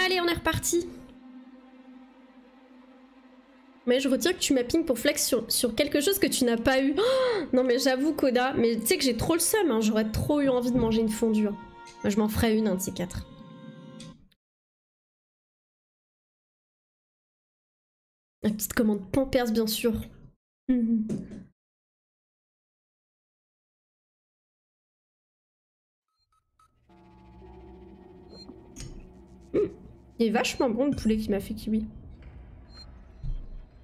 Allez, on est reparti. Mais je retiens que tu m'as ping pour flex sur quelque chose que tu n'as pas eu. Oh non mais j'avoue Koda, mais tu sais que j'ai trop le seum, hein. J'aurais trop eu envie de manger une fondue. Hein. Moi je m'en ferais une, un de ces quatre. Une petite commande Pampers bien sûr. Il est vachement bon le poulet qui m'a fait kiwi.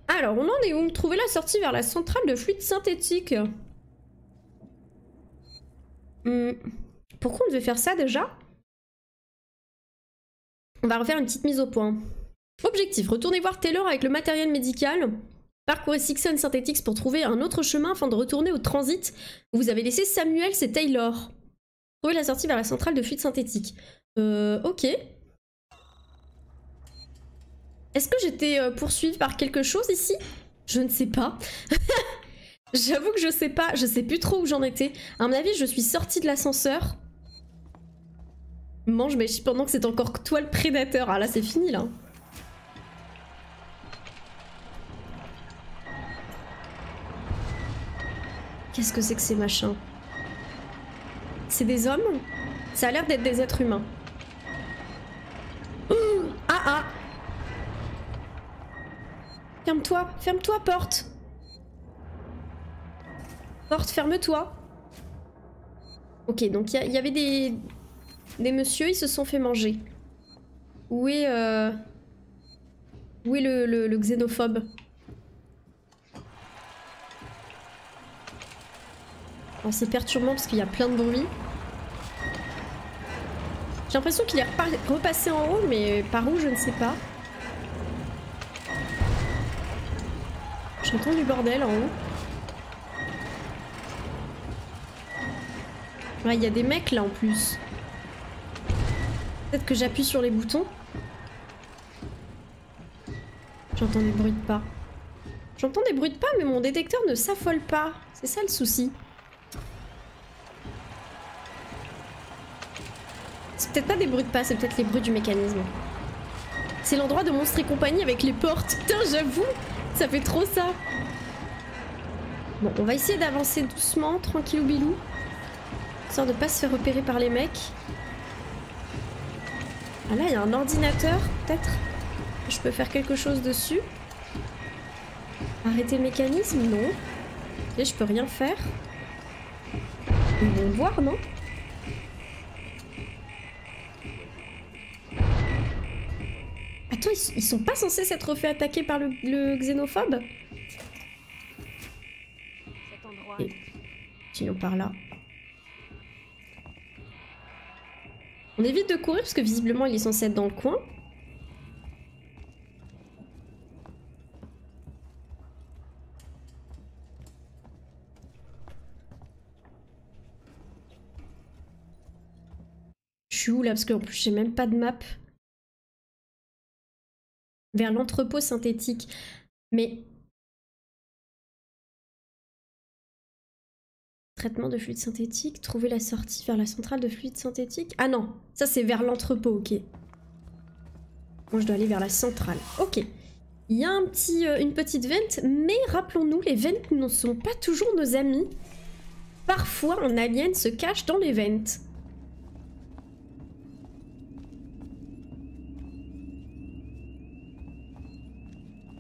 Alors, on en est où? Trouver la sortie vers la centrale de fluide synthétique. Pourquoi on devait faire ça déjà? On va refaire une petite mise au point. Objectif, retournez voir Taylor avec le matériel médical. Parcourez Sixon Synthetics pour trouver un autre chemin afin de retourner au transit où vous avez laissé Samuel, c'est Taylor. Trouver la sortie vers la centrale de fluide synthétique. Ok. Est-ce que j'étais poursuivie par quelque chose ici? Je ne sais pas. J'avoue que je sais pas. Je sais plus trop où j'en étais. À mon avis, je suis sortie de l'ascenseur. Mange mes chips pendant que c'est encore toi le prédateur. Ah là, c'est fini là. Qu'est-ce que c'est que ces machins? C'est des hommes? Ça a l'air d'être des êtres humains. Oh ah ah! Ferme-toi, porte! Porte, ferme-toi! Ok, donc il y avait des messieurs, ils se sont fait manger. Où est le xénophobe? Alors c'est perturbant parce qu'il y a plein de bruit. J'ai l'impression qu'il est repassé en haut, mais par où je ne sais pas. J'entends du bordel en haut. Ouais, il y a des mecs là en plus. Peut-être que j'appuie sur les boutons. J'entends des bruits de pas. J'entends des bruits de pas, mais mon détecteur ne s'affole pas. C'est ça le souci. C'est peut-être pas des bruits de pas, c'est peut-être les bruits du mécanisme. C'est l'endroit de Monstres et compagnie avec les portes. Putain, j'avoue, ça fait trop ça. Bon, on va essayer d'avancer doucement, tranquillou bilou. Histoire de pas se faire repérer par les mecs. Ah là, il y a un ordinateur, peut-être. Je peux faire quelque chose dessus. Arrêter le mécanisme? Non. Ok, je peux rien faire. Ils vont voir, non? Attends, ils sont pas censés s'être fait attaquer par le xénophobe? Et continuons par là. On évite de courir parce que visiblement il est censé être dans le coin. Je suis où là? Parce qu'en plus j'ai même pas de map. Vers l'entrepôt synthétique. Mais... Traitement de fluide synthétique. Trouver la sortie vers la centrale de fluide synthétique. Ah non, ça c'est vers l'entrepôt, ok. Moi je dois aller vers la centrale. Ok. Il y a une petite vente, mais rappelons-nous, les ventes ne sont pas toujours nos amis. Parfois un alien se cache dans les ventes.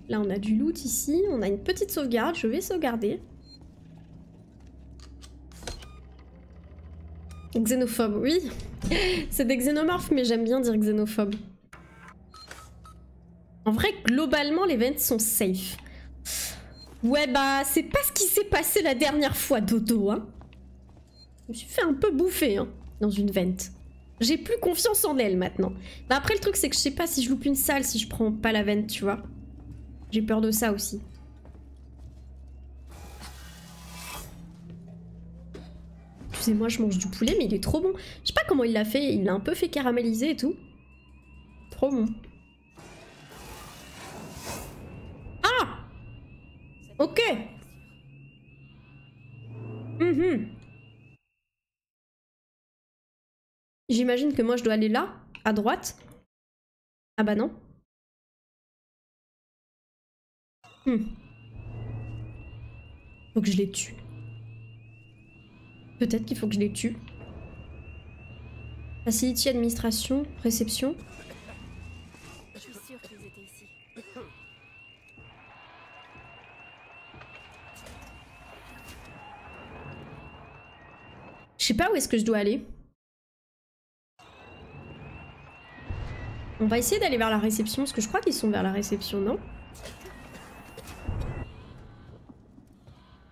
Là, on a du loot ici. On a une petite sauvegarde. Je vais sauvegarder. Xénophobe, oui. C'est des xénomorphes, mais j'aime bien dire xénophobe. En vrai, globalement, les vents sont safe. Ouais, bah, c'est pas ce qui s'est passé la dernière fois, Dodo, hein. Je me suis fait un peu bouffer, hein, dans une vente. J'ai plus confiance en elle, maintenant. Bah, après, le truc, c'est que je sais pas si je loupe une salle, si je prends pas la vente, tu vois. J'ai peur de ça aussi. Excusez-moi, je mange du poulet, mais il est trop bon. Je sais pas comment il l'a fait, il l'a un peu fait caraméliser et tout. Trop bon. Ah! Ok. J'imagine que moi je dois aller là, à droite. Ah bah non. Faut que je les tue. Peut-être qu'il faut que je les tue. Facility administration, réception. Je suis sûre qu'ils étaient ici. Je sais pas où est-ce que je dois aller. On va essayer d'aller vers la réception, parce que je crois qu'ils sont vers la réception, non?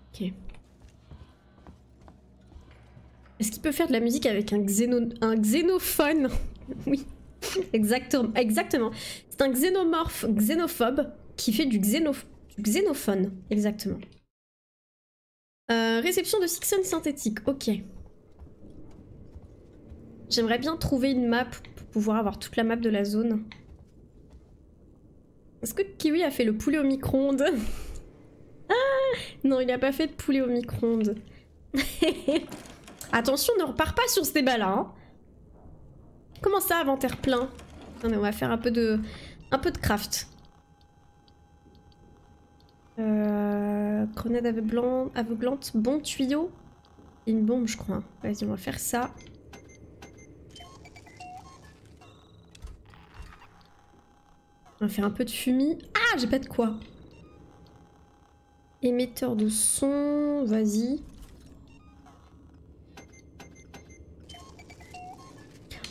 Ok. Est-ce qu'il peut faire de la musique avec un xénophone? Oui, exactement. Exactement. C'est un xénomorphe xénophobe qui fait du xénophone. Exactement. Réception de Sixon synthétique, ok. J'aimerais bien trouver une map pour pouvoir avoir toute la map de la zone. Est-ce que Kiwi a fait le poulet au micro-ondes? Ah non, il a pas fait de poulet au micro-ondes. Attention, ne repars pas sur ce débat-là. Hein. Comment ça, inventaire plein? Attendez, on va faire un peu de craft. Grenade aveuglante, bon tuyau. Une bombe, je crois. Vas-y, on va faire ça. On va faire un peu de fumée. Ah, j'ai pas de quoi. Émetteur de son, vas-y.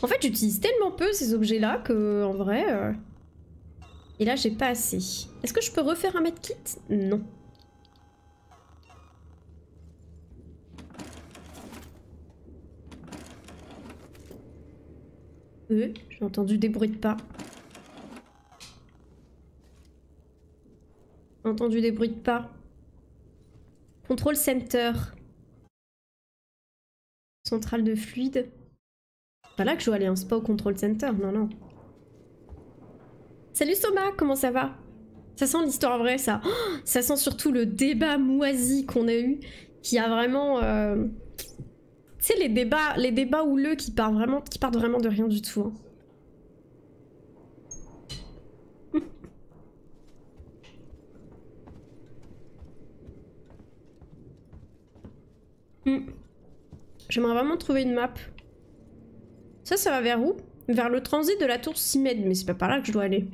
En fait, j'utilise tellement peu ces objets-là que, en vrai... Et là, j'ai pas assez. Est-ce que je peux refaire un medkit? Non. J'ai entendu des bruits de pas. J'ai entendu des bruits de pas. Control center. Centrale de fluide. C'est pas là que je dois aller, hein. C'est pas au control center, non, non. Salut Soma, comment ça va? Ça sent l'histoire vraie, ça. Oh, ça sent surtout le débat moisi qu'on a eu, qui a vraiment... Tu sais, les débats houleux qui partent vraiment de rien du tout. Hein. J'aimerais vraiment trouver une map. Ça va vers où? Vers le transit de la tour Simed, mais c'est pas par là que je dois aller.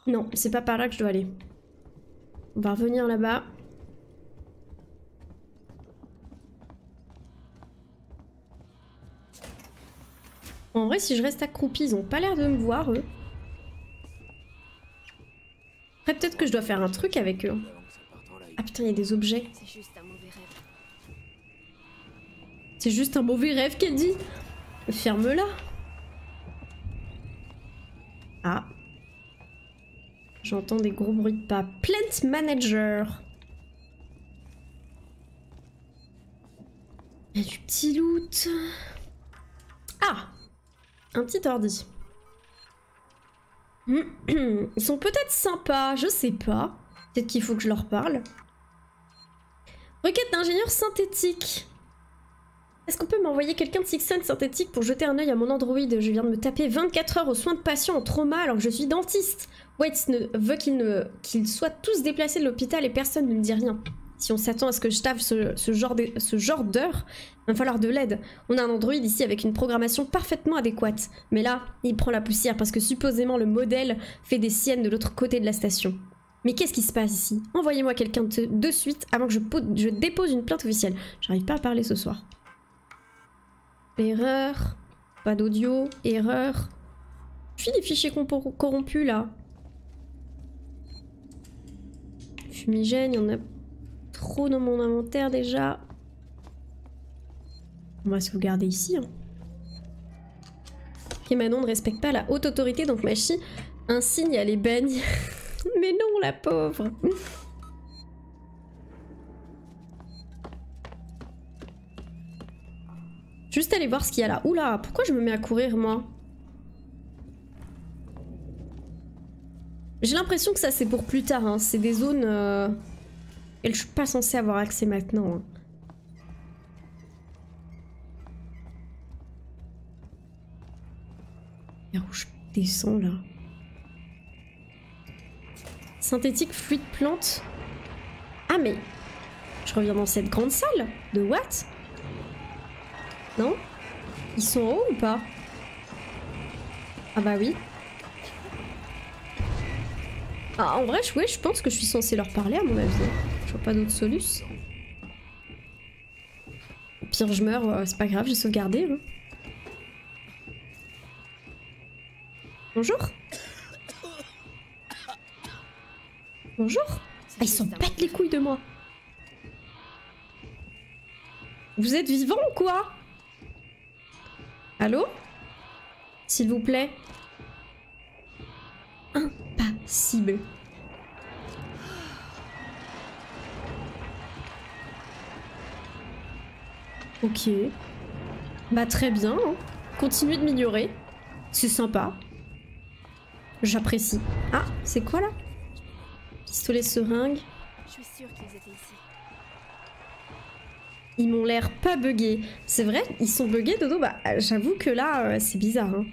Non, c'est pas par là que je dois aller. On va revenir là-bas. En vrai, si je reste accroupie, ils ont pas l'air de me voir, eux. Après, peut-être que je dois faire un truc avec eux. Ah putain, il y a des objets. C'est juste un mauvais rêve. C'est juste un mauvais rêve qu'elle dit. Ferme-la. Ah. J'entends des gros bruits de pas. Plant Manager. Il y a du petit loot. Ah. Un petit ordi. Ils sont peut-être sympas, je sais pas. Peut-être qu'il faut que je leur parle. Requête d'ingénieur synthétique. Est-ce qu'on peut m'envoyer quelqu'un de Sixon synthétique pour jeter un œil à mon Android? Je viens de me taper 24 heures aux soins de patients en trauma alors que je suis dentiste. Waits veut qu'ils soient tous déplacés de l'hôpital et personne ne me dit rien. Si on s'attend à ce que je tape ce genre d'heures, il va falloir de l'aide. On a un Android ici avec une programmation parfaitement adéquate. Mais là, il prend la poussière parce que supposément le modèle fait des siennes de l'autre côté de la station. Mais qu'est-ce qui se passe ici? Envoyez-moi quelqu'un de suite avant que je dépose une plainte officielle. J'arrive pas à parler ce soir. Erreur. Pas d'audio. Erreur. Je suis des fichiers corrompus là. Fumigène, il y en a trop dans mon inventaire déjà. On va sauvegarder ici. Hein. Ok, Manon ne respecte pas la haute autorité, donc Machi insigne à les bagnes. Mais non, la pauvre. Juste aller voir ce qu'il y a là. Oula, pourquoi je me mets à courir, moi? J'ai l'impression que ça, c'est pour plus tard. Hein. C'est des zones... Et je suis pas censée avoir accès maintenant. Hein. Vers où je descends là? Synthétique, fluide, plante. Ah mais... Je reviens dans cette grande salle? De what? Non? Ils sont en haut ou pas? Ah bah oui. Ah, en vrai, ouais, je pense que je suis censée leur parler à mon avis. Je vois pas d'autre solution. Au pire, je meurs, c'est pas grave, j'ai sauvegardé. Hein. Bonjour. Bonjour. Ah, ils s'en battent les couilles de moi. Vous êtes vivant ou quoi? Allô? S'il vous plaît. Impassible. Ok. Bah très bien. Hein. Continuez de m'ignorer. C'est sympa. J'apprécie. Ah, c'est quoi là? Pistolet seringue. Je suis sûre qu'ils étaient ici. Ils m'ont l'air pas buggés. C'est vrai, ils sont buggés, Dodo? Bah j'avoue que là, c'est bizarre. Hein.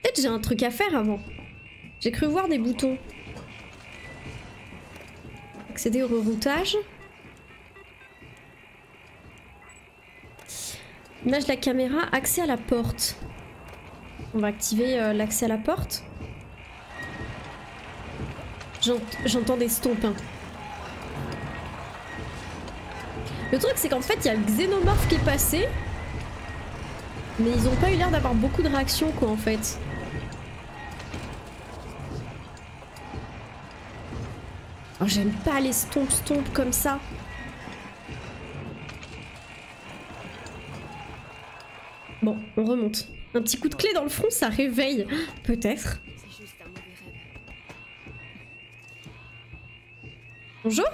Peut-être j'ai un truc à faire avant. J'ai cru voir des boutons. Accéder au reroutage. Image de la caméra, accès à la porte. On va activer l'accès à la porte. J'entends des stompes. Hein. Le truc c'est qu'en fait il y a le xénomorphe qui est passé. Mais ils ont pas eu l'air d'avoir beaucoup de réactions quoi en fait. Oh, j'aime pas les stompes comme ça. Bon, on remonte. Un petit coup de clé dans le front, ça réveille. Peut-être. C'est juste un mauvais rêve. Bonjour.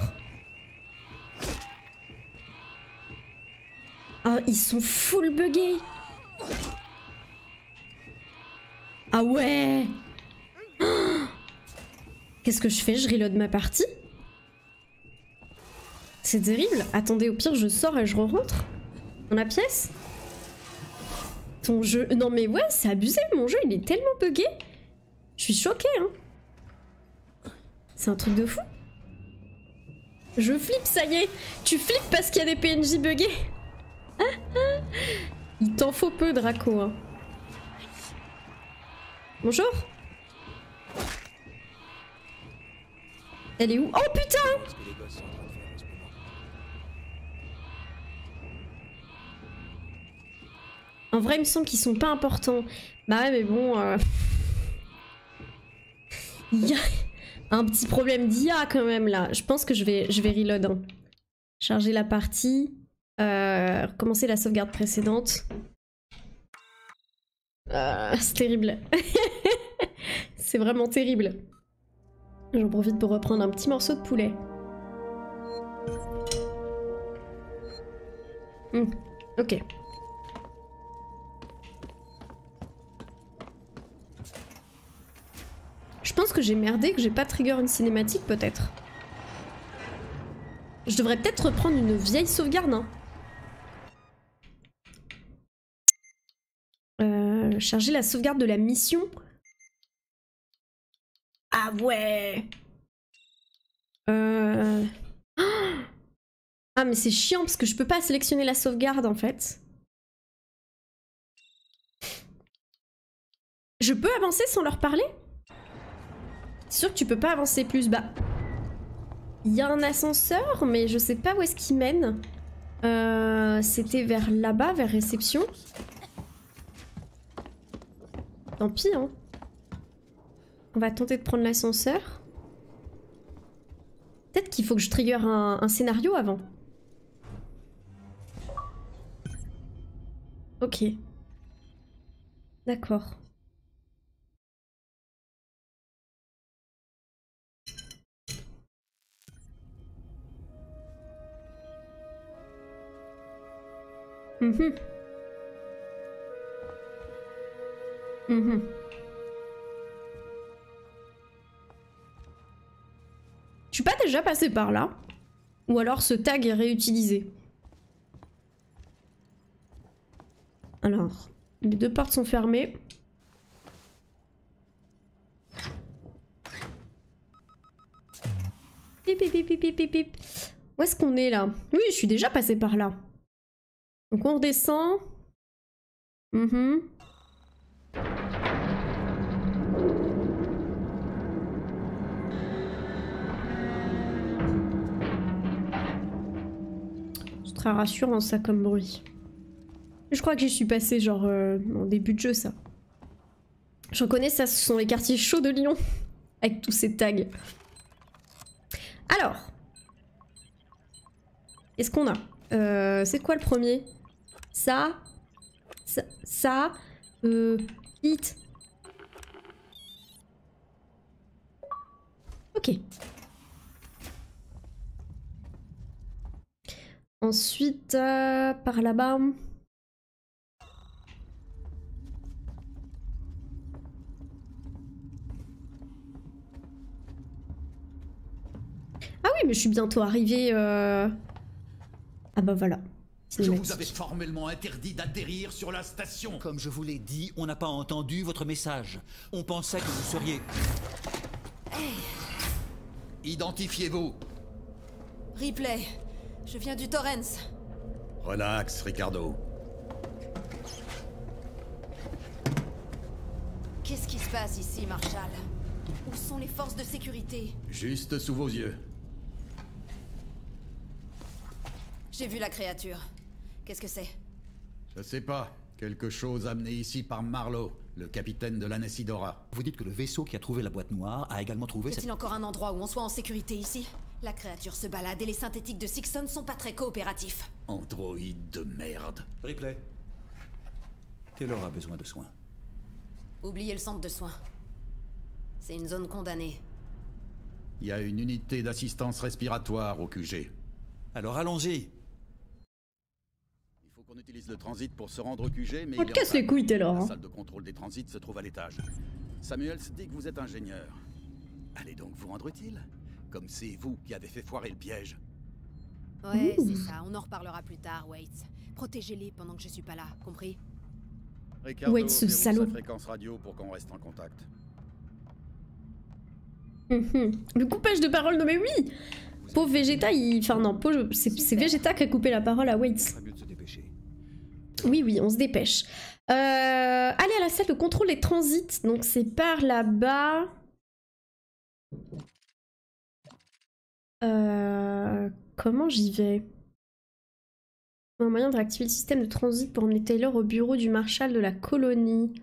Ah, ils sont full buggés. Ah ouais. Qu'est-ce que je fais? Je reload ma partie? C'est terrible. Attendez, au pire, je sors et je re-rentre dans la pièce. Ton jeu... Non mais ouais, c'est abusé. Mon jeu, il est tellement buggé. Je suis choquée, hein. C'est un truc de fou. Je flippe, ça y est. Tu flippes parce qu'il y a des PNJ buggés. Il t'en faut peu, Draco. Hein. Bonjour. Elle est où? Oh putain! En vrai, il me semble qu'ils sont pas importants. Bah ouais, mais bon... Il y a un petit problème d'IA quand même là. Je pense que je vais reload. Hein. Charger la partie. Recommencer la sauvegarde précédente. C'est terrible. C'est vraiment terrible. J'en profite pour reprendre un petit morceau de poulet. Ok. Je pense que j'ai merdé, que j'ai pas trigger une cinématique peut-être. Je devrais peut-être reprendre une vieille sauvegarde. Hein. Charger la sauvegarde de la mission. Ah ouais. Ah mais c'est chiant parce que je peux pas sélectionner la sauvegarde en fait. Je peux avancer sans leur parler? C'est sûr que tu peux pas avancer plus. Bah, il y a un ascenseur, mais je sais pas où est-ce qu'il mène. C'était vers là-bas, vers réception. Tant pis, hein. On va tenter de prendre l'ascenseur. Peut-être qu'il faut que je trigger un scénario avant. Ok. D'accord. Je suis pas déjà passée par là? Ou alors ce tag est réutilisé? Alors, Les deux portes sont fermées. Pip, pip, pip, pip, pip, pip. Où est-ce qu'on est là? Oui, je suis déjà passée par là. Donc on redescend. C'est très rassurant ça comme bruit. Je crois que j'y suis passée genre en début de jeu ça. Je reconnais ça, ce sont les quartiers chauds de Lyon. Avec tous ces tags. Alors. Qu'est-ce qu'on a? C'est quoi le premier? Ça. Hit. Ok. Ensuite, par là-bas. Ah oui, mais je suis bientôt arrivée. Ah bah voilà. Je vous avais formellement interdit d'atterrir sur la station. Comme je vous l'ai dit, on n'a pas entendu votre message. On pensait que vous seriez... Identifiez-vous. Ripley, je viens du Torrens. Relax, Ricardo. Qu'est-ce qui se passe ici, Marshall? Où sont les forces de sécurité? Juste sous vos yeux. J'ai vu la créature. Qu'est-ce que c'est? Je sais pas. Quelque chose amené ici par Marlowe, le capitaine de l'Anessidora. Vous dites que le vaisseau qui a trouvé la boîte noire a également trouvé cette... Y a-t-il encore un endroit où on soit en sécurité ici? La créature se balade et les synthétiques de Sixon sont pas très coopératifs. Androïde de merde. Ripley. Taylor a besoin de soins. Oubliez le centre de soins. C'est une zone condamnée. Il y a une unité d'assistance respiratoire au QG. Alors allons-y. Il faut qu'on utilise le transit pour se rendre au QG, mais On te casse les couilles, Taylor. La salle de contrôle des transits se trouve à l'étage. Samuels dit que vous êtes ingénieur. Allez donc vous rendre utile. Comme c'est vous qui avez fait foirer le piège. Ouais, c'est ça. On en reparlera plus tard, Waits. Protégez-les pendant que je suis pas là, compris? Ricardo, Ouais, ce verrouille salaud. sa fréquence radio pour qu'on reste en contact. Le coupage de parole, non mais oui. Pauvre Vegeta, il... Enfin non, c'est Vegeta qui a coupé la parole à Waits. Mieux de se dépêcher. Oui, on se dépêche. Allez à la salle de contrôle des transits. Donc c'est par là-bas. Comment j'y vais? Un moyen de réactiver le système de transit pour emmener Taylor au bureau du Marshal de la colonie.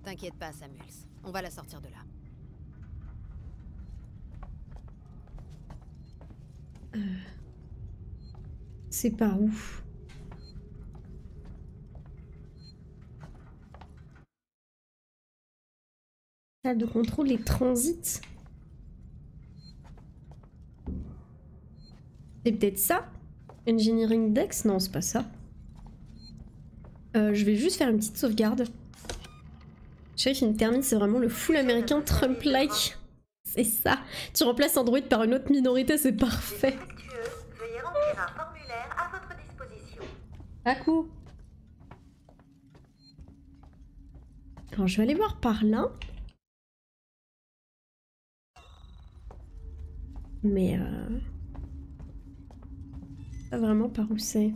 T'inquiète pas, Samuels. On va la sortir de là. C'est par où? Salle de contrôle des transits. C'est peut-être ça? Engineering Dex? Non, c'est pas ça. Je vais juste faire une petite sauvegarde. Sheriff in Termine, c'est vraiment le full américain Trump-like. C'est ça. Tu remplaces Android par une autre minorité, c'est parfait. Veuillez remplir un formulaire à votre disposition. À coup. Alors je vais aller voir par là. Mais pas vraiment par où c'est.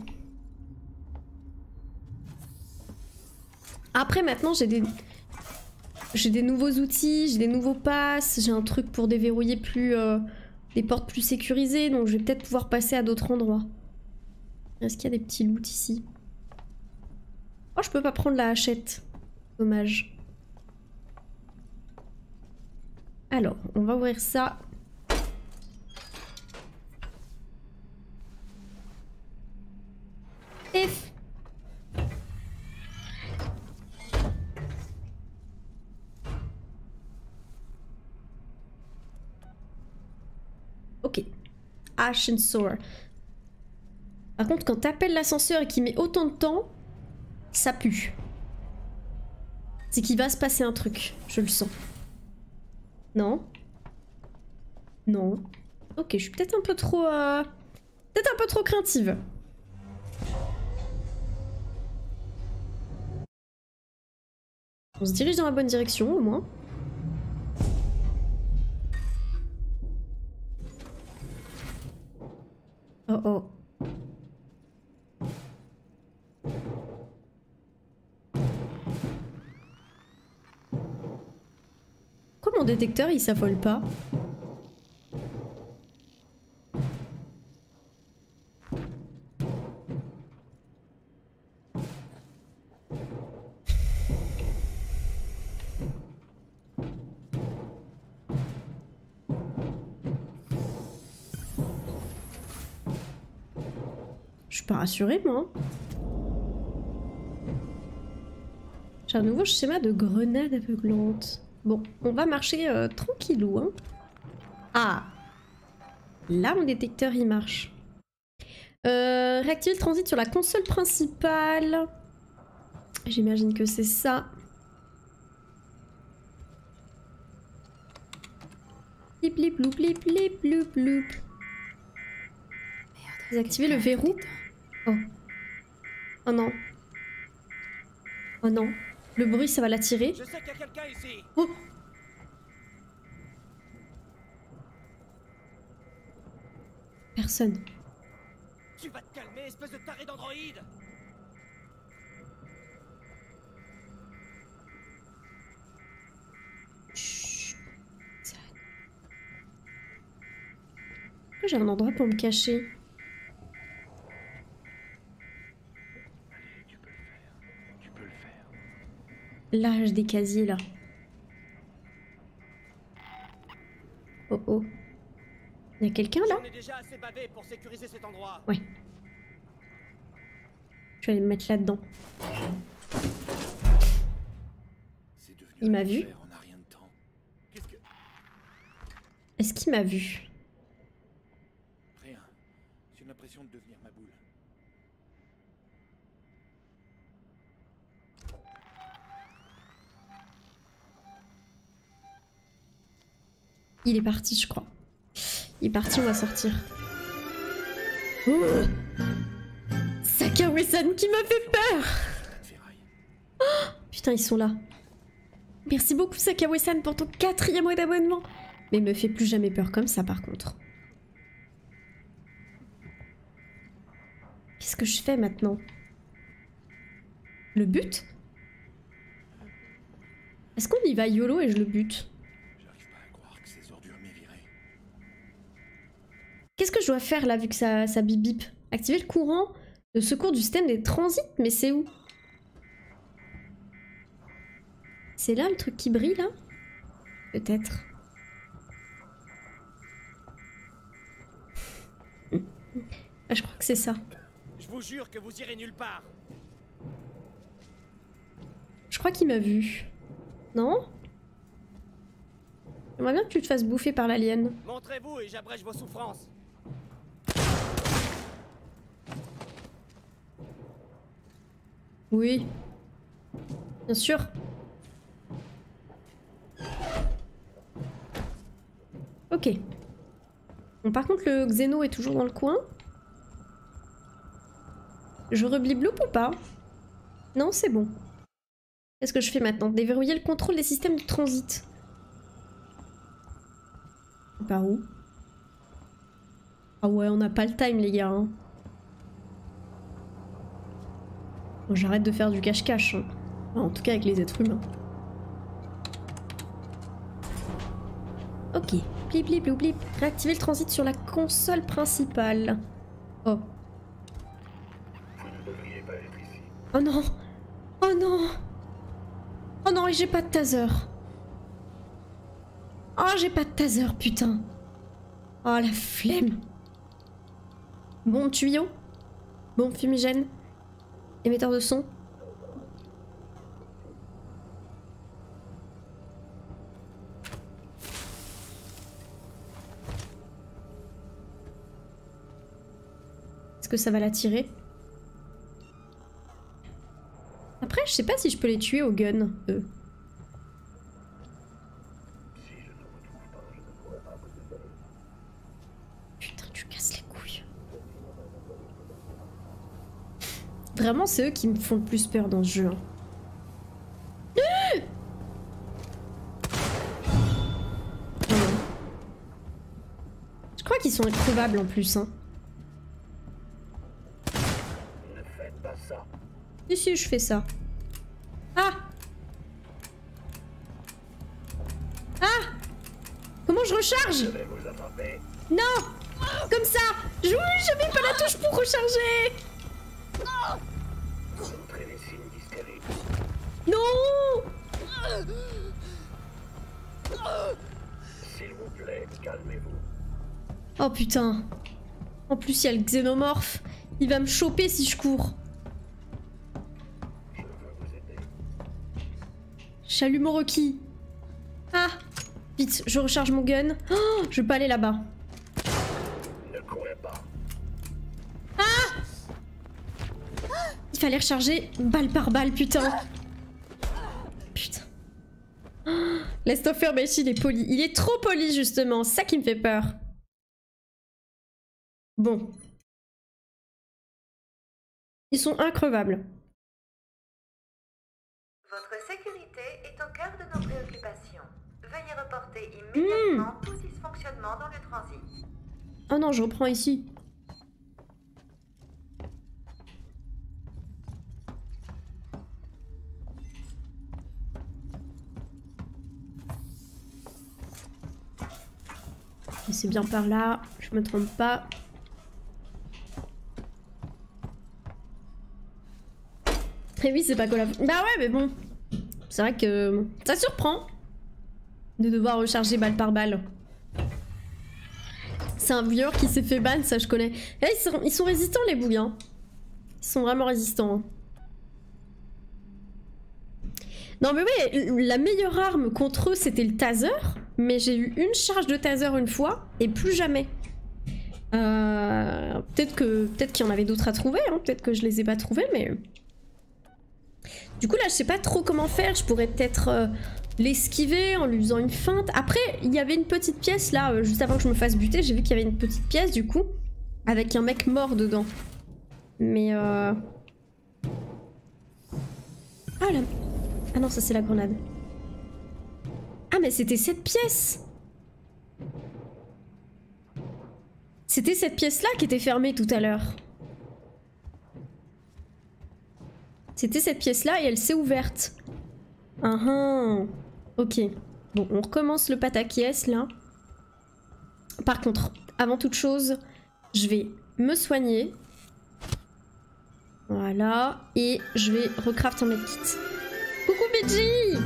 Après maintenant j'ai des nouveaux outils, j'ai des nouveaux passes, j'ai un truc pour déverrouiller plus des portes plus sécurisées, donc je vais peut-être pouvoir passer à d'autres endroits. Est-ce qu'il y a des petits loots ici? Oh, je peux pas prendre la hachette. Dommage. Alors, on va ouvrir ça. F. Ok. Ascensor. Par contre, quand t'appelles l'ascenseur et qu'il met autant de temps, ça pue. C'est qu'il va se passer un truc. Je le sens. Non? Non. Ok, je suis peut-être un peu trop... peut-être un peu trop craintive. On se dirige dans la bonne direction au moins. Oh oh. Pourquoi mon détecteur il s'affole pas? Je suis pas rassurée, moi. J'ai un nouveau schéma de grenade aveuglante. Bon, on va marcher tranquillou, hein. Ah! Là, mon détecteur, il marche. Réactiver le transit sur la console principale. J'imagine que c'est ça. Blip, blip, blip, blip, blip, blip, blip. Désactiver le verrou. Oh. Oh non. Oh non. Le bruit, ça va l'attirer. Je sais qu'il y a quelqu'un ici. Oh. Personne. Tu vas te calmer, espèce de taré d'androïde. Chut. Pourquoi j'ai un endroit pour me cacher? L'âge des casiers là. Oh oh. Il y a quelqu'un là? On est déjà assez bavé pour sécuriser cet endroit. Ouais. Je vais aller me mettre là-dedans. Il m'a vu? Est-ce qu'il m'a vu? Rien. J'ai l'impression de devenir ma boule. Il est parti, je crois. Il est parti, on va sortir. Oh, Sakawe-san qui m'a fait peur. Oh, putain, ils sont là. Merci beaucoup, Sakawe-san, pour ton 4e mois d'abonnement. Mais me fait plus jamais peur comme ça, par contre. Qu'est-ce que je fais maintenant? Le bute? Est-ce qu'on y va YOLO et je le bute? Qu'est-ce que je dois faire là vu que ça bip bip? Activer le courant de secours du système des transits? Mais c'est où? C'est là le truc qui brille là? Peut-être. Ah, je crois que c'est ça. Je vous jure que vous irez nulle part. Je crois qu'il m'a vu. Non? J'aimerais bien que tu te fasses bouffer par l'alien. Montrez-vous et j'abrège vos souffrances. Oui. Bien sûr. Ok. Bon, par contre, le Xeno est toujours dans le coin. Je reblibloupe ou pas? Non, c'est bon. Qu'est-ce que je fais maintenant? Déverrouiller le contrôle des systèmes de transit. Par où? Ah ouais, on n'a pas le time, les gars. Hein. Bon, j'arrête de faire du cache-cache. Hein. Enfin, en tout cas, avec les êtres humains. Ok. Blip, blip, blip, blip. Réactiver le transit sur la console principale. Oh. Oh non. Oh non. Oh non, et j'ai pas de taser. Oh, j'ai pas de taser, putain. Oh, la flemme. Bon tuyau. Bon fumigène. Émetteur de son. Est-ce que ça va l'attirer? Après, je sais pas si je peux les tuer au gun, eux. Putain, tu casses les couilles. Vraiment, c'est eux qui me font le plus peur dans ce jeu. Hein. sont increvables en plus. Hein. Ne faites pas ça. Si, je fais ça. Ah! Ah! Comment je recharge? Je vais vous attraper. Non! Comme ça! J'avais pas la touche pour recharger! Montrez les signes d'hystérie. Non! S'il vous plaît, calmez-vous. Oh putain. En plus, il y a le xénomorphe. Il va me choper si je cours. Je veux vous aider. Chalut mon Rocky. Ah! Vite, je recharge mon gun. Oh, je vais pas aller là-bas. Ne courez pas. Il fallait recharger balle par balle, putain. Putain. Oh, L'Estoffer Machine est poli. Il est trop poli, justement. C'est ça qui me fait peur. Bon. Ils sont increvables. Votre sécurité est au cœur de nos préoccupations. Veuillez reporter immédiatement tout dysfonctionnement dans le transit. Oh non, je reprends ici. Et c'est bien par là, je me trompe pas. Et oui, c'est pas collab. Bah ouais, mais bon. C'est vrai que ça surprend de devoir recharger balle par balle. C'est un viewer qui s'est fait ban, ça je connais. Et là, ils sont résistants les bouilles. Hein. Ils sont vraiment résistants. Hein. Non mais oui, la meilleure arme contre eux c'était le taser. Mais j'ai eu une charge de taser une fois et plus jamais. Peut-être qu'il y en avait d'autres à trouver. Hein. Peut-être que je les ai pas trouvés, mais... Du coup là je sais pas trop comment faire. Je pourrais peut-être l'esquiver en lui faisant une feinte. Après il y avait une petite pièce là, juste avant que je me fasse buter. J'ai vu qu'il y avait une petite pièce du coup. Avec un mec mort dedans. Mais Ah là... Ah non, ça c'est la grenade. Ah mais c'était cette pièce. C'était cette pièce-là qui était fermée tout à l'heure. C'était cette pièce-là et elle s'est ouverte. Ok. Bon, on recommence le pataquiès là. Par contre, avant toute chose, je vais me soigner. Voilà. Et je vais recraft un medkit. Coucou BG!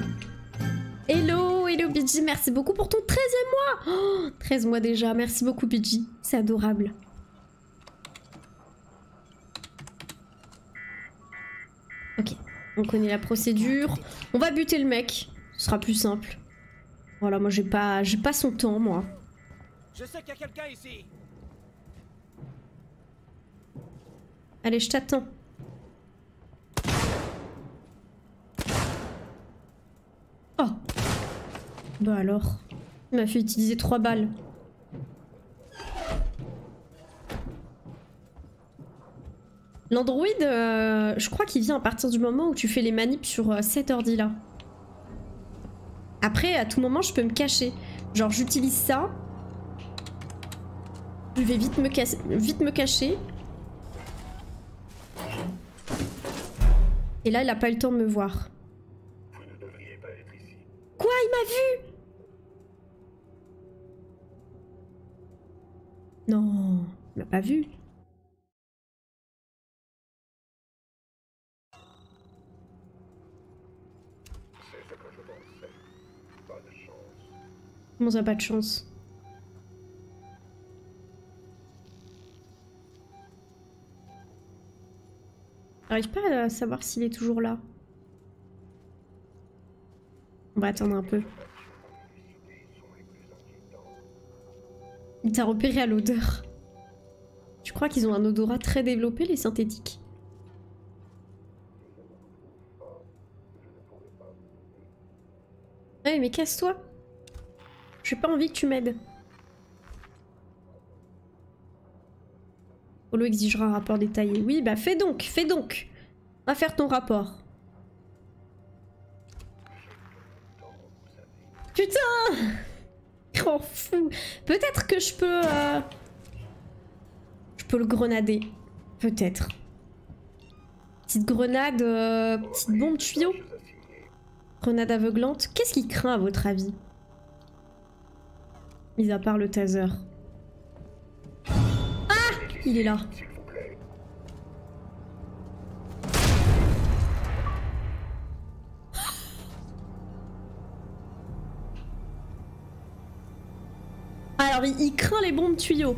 Hello, hello BG, merci beaucoup pour ton 13e mois! Oh, 13 mois déjà, merci beaucoup BG, c'est adorable. Ok, on connaît la procédure. On va buter le mec, ce sera plus simple. Voilà, moi j'ai pas son temps, moi. Je sais qu'il y a quelqu'un ici. Allez, je t'attends. Oh! Bah alors, il m'a fait utiliser 3 balles. L'Android, je crois qu'il vient à partir du moment où tu fais les manips sur cet ordi là. Après, à tout moment, je peux me cacher. Genre, j'utilise ça. Je vais vite me cacher. Et là, il a pas eu le temps de me voir. Vous ne devriez pas être ici. Quoi? Il m'a vu? Non, il m'a pas vu. C'est ce que je pensais. Pas de chance. Comment ça, pas de chance? J'arrive pas à savoir s'il est toujours là. On va attendre un peu. Il t'a repéré à l'odeur. Tu crois qu'ils ont un odorat très développé, les synthétiques? Ouais, mais casse-toi. J'ai pas envie que tu m'aides. Polo exigera un rapport détaillé. Oui, bah fais donc, fais donc. Va faire ton rapport. Putain! Oh fou. Peut-être que je peux peux le grenader. Peut-être. Petite grenade... petite bombe tuyau. Grenade aveuglante. Qu'est-ce qui craint à votre avis? Mis à part le taser. Ah! Il est là. Alors il craint les bombes tuyaux.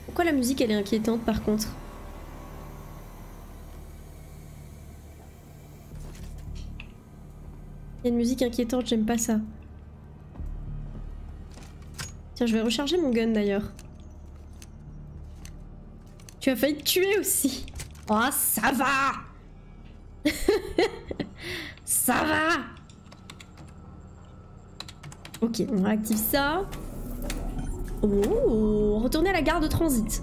Pourquoi la musique elle est inquiétante par contre? Il y a une musique inquiétante, j'aime pas ça. Tiens, je vais recharger mon gun d'ailleurs. Tu as failli te tuer aussi. Oh, ça va. Ça va. Ok, on réactive ça. Oh, retourner à la gare de transit.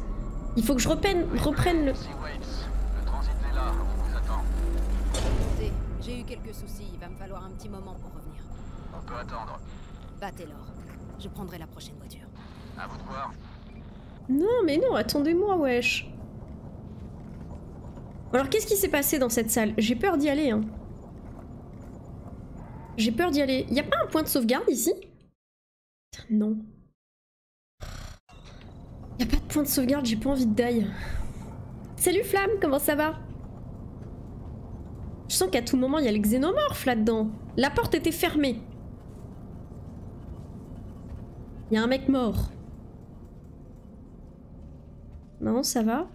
Il faut que je reprenne le... Le transit est là, on vous attend. Montez, j'ai eu quelques soucis, il va me falloir un petit moment pour revenir. On peut attendre. Battez-l'or. Je prendrai la prochaine voiture. À vous de voir. Non, mais non, attendez-moi, wesh. Alors, qu'est-ce qui s'est passé dans cette salle? J'ai peur d'y aller, hein. J'ai peur d'y aller. Y a pas un point de sauvegarde ici? Non. Y a pas de point de sauvegarde, j'ai pas envie de die. Salut Flamme, comment ça va? Je sens qu'à tout moment il y a le xénomorphe là-dedans. La porte était fermée. Il y a un mec mort. Non, ça va?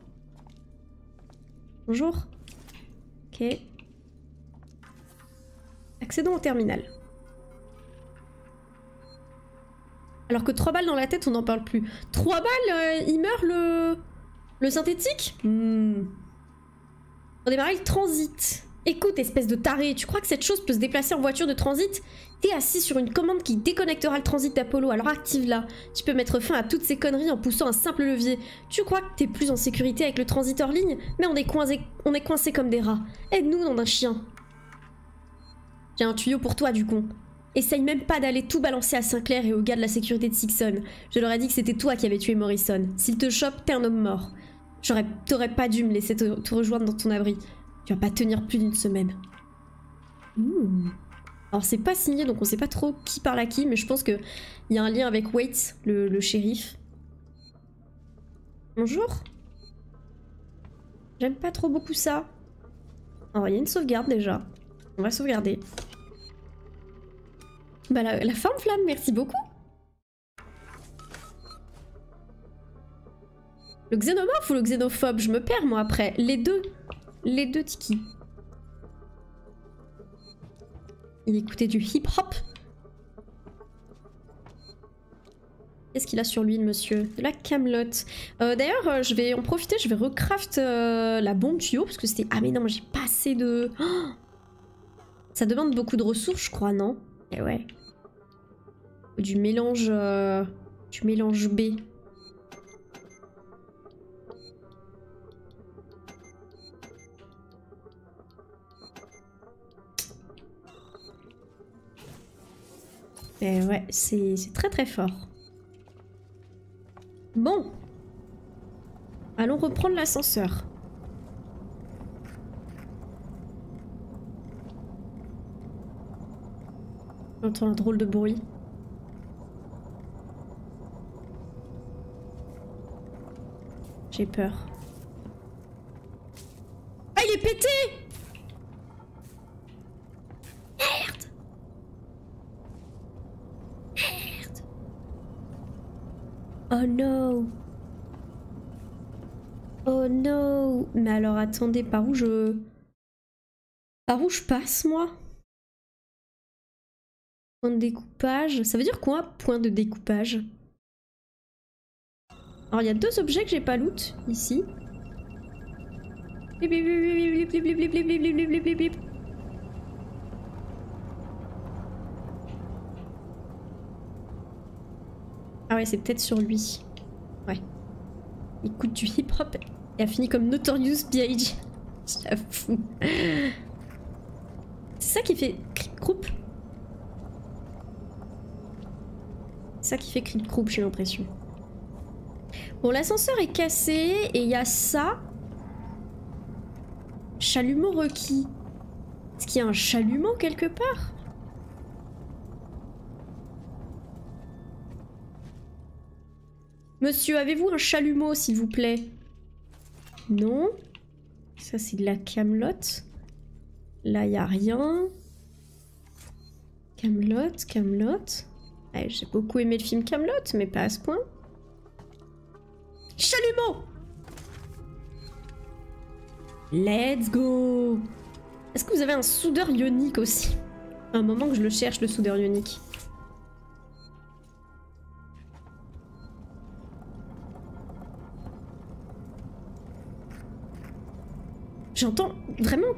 Bonjour. Ok. Accédons au terminal. Alors que 3 balles dans la tête, on n'en parle plus. 3 balles, il meurt le synthétique? On démarre le transit. Écoute, espèce de taré, tu crois que cette chose peut se déplacer en voiture de transit? T'es assis sur une commande qui déconnectera le transit d'Apollo, alors active-la. Tu peux mettre fin à toutes ces conneries en poussant un simple levier. Tu crois que t'es plus en sécurité avec le transit hors ligne? Mais on est coincés comme des rats. Aide-nous, nom d'un chien. J'ai un tuyau pour toi, du con. Essaye même pas d'aller tout balancer à Sinclair et aux gars de la sécurité de Sixon. Je leur ai dit que c'était toi qui avais tué Morrison. S'ils te chopent, t'es un homme mort. T'aurais pas dû me laisser te rejoindre dans ton abri. Tu vas pas tenir plus d'une semaine. Alors c'est pas signé, donc on sait pas trop qui parle à qui, mais je pense qu'il y a un lien avec Waits, le shérif. Bonjour. J'aime pas trop beaucoup ça. Alors il y a une sauvegarde déjà. On va sauvegarder. Bah la forme flamme, merci beaucoup. Le xénomorphe ou le xénophobe? Je me perds moi après. Les deux. Les deux Tiki. Il écoutait du hip-hop. Qu'est-ce qu'il a sur lui, le monsieur? De la camelote. D'ailleurs, je vais en profiter, je vais recraft la bombe tuyau, parce que c'était... Ah mais non, j'ai pas assez de... Oh, ça demande beaucoup de ressources, je crois, non? Eh ouais. Du mélange B. Et ouais, c'est très très fort. Bon. Allons reprendre l'ascenseur. J'entends un drôle de bruit. J'ai peur. Ah, il est pété! Merde! Merde! Oh no! Oh no! Mais alors attendez, par où je passe moi? Point de découpage. Ça veut dire quoi, point de découpage? Alors il y a deux objets que j'ai pas loot ici. Ah ouais, c'est peut-être sur lui. Ouais. Écoute du hip-hop et a fini comme Notorious B.I.G. J'avoue. C'est ça qui fait Creep Group. C'est ça qui fait Creep Group, j'ai l'impression. Bon, l'ascenseur est cassé et il y a ça. Chalumeau requis. Est-ce qu'il y a un chalumeau quelque part? Monsieur, avez-vous un chalumeau, s'il vous plaît? Non. Ça, c'est de la camelote. Là, il n'y a rien. Camelote, Camelote. Ouais, j'ai beaucoup aimé le film Camelote, mais pas à ce point. Chalumeau! Let's go! Est-ce que vous avez un soudeur ionique aussi? Un moment que je le cherche, le soudeur ionique. J'entends vraiment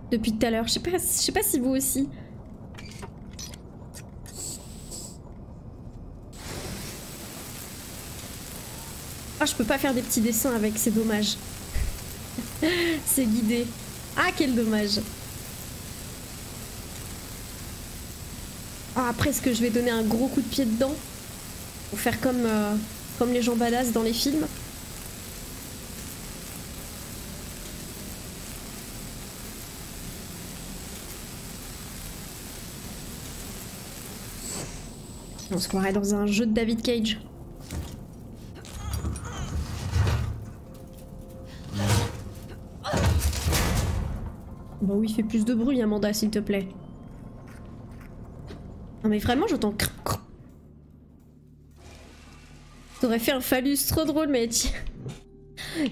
depuis tout à l'heure. Je sais pas si vous aussi. Ah, je peux pas faire des petits dessins avec, c'est dommage. C'est guidé. Ah, quel dommage. Ah, presque je vais donner un gros coup de pied dedans. Pour faire comme les gens badass dans les films. On se croirait dans un jeu de David Cage. Bon oui, fais plus de bruit, Amanda, s'il te plaît. Non mais vraiment, j'entends... T'aurais fait un phallus trop drôle, mec.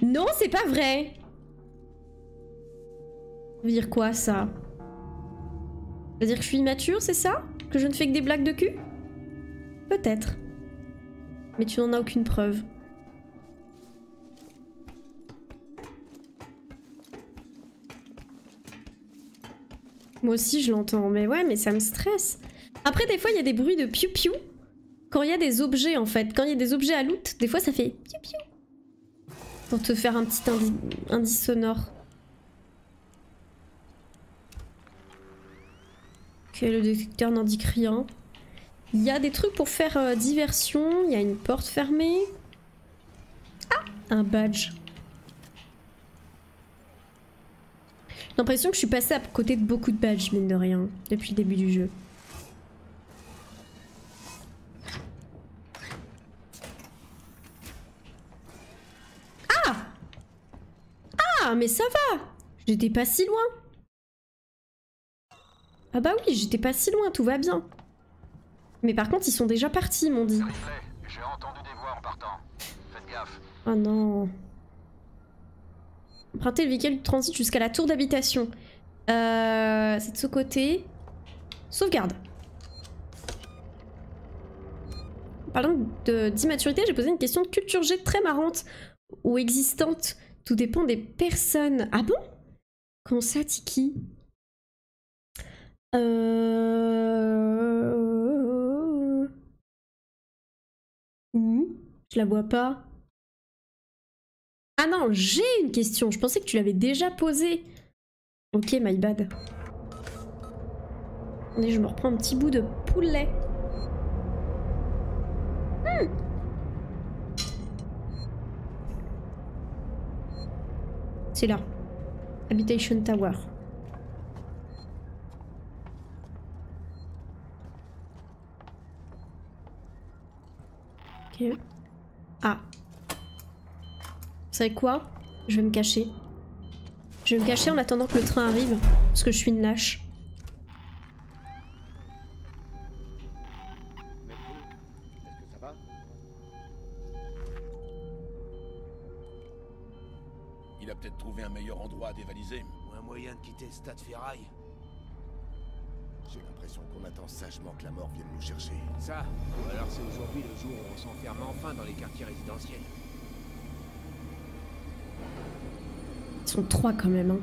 Non, c'est pas vrai. Ça veut dire quoi, ça? Ça veut dire que je suis immature, c'est ça? Que je ne fais que des blagues de cul? Peut-être. Mais tu n'en as aucune preuve. Moi aussi je l'entends, mais ouais, mais ça me stresse. Après, des fois, il y a des bruits de piou-piou. Quand il y a des objets, en fait. Quand il y a des objets à loot, des fois, ça fait piou-piou. Pour te faire un petit indice sonore. Ok, le détecteur n'indique rien. Il y a des trucs pour faire diversion. Il y a une porte fermée. Ah, un badge. J'ai l'impression que je suis passée à côté de beaucoup de badges, mine de rien, depuis le début du jeu. Ah! Ah, mais ça va! J'étais pas si loin. Ah bah oui, j'étais pas si loin, tout va bien. Mais par contre, ils sont déjà partis, ils m'ont dit. J'ai entendu des voix en partant. Faites gaffe. Oh non. Emprunter le véhicule de transit jusqu'à la tour d'habitation. C'est de ce côté. Sauvegarde. Parlant d'immaturité, j'ai posé une question de culture G très marrante ou existante. Tout dépend des personnes. Ah bon? Comment ça, Tiki? Je la vois pas. Ah non, j'ai une question. Je pensais que tu l'avais déjà posée. Ok, my bad. Attendez, je me reprends un petit bout de poulet. C'est là. Habitation Tower. Ok. Ah. Vous savez quoi? Je vais me cacher. Je vais me cacher en attendant que le train arrive. Parce que je suis une lâche. Est-ce que ça va? Il a peut-être trouvé un meilleur endroit à dévaliser. Ou un moyen de quitter ce stade ferraille. J'ai l'impression qu'on attend sagement que la mort vienne nous chercher. Ça, ou alors c'est aujourd'hui le jour où on s'enferme enfin dans les quartiers résidentiels. Ils sont 3 quand même, hein.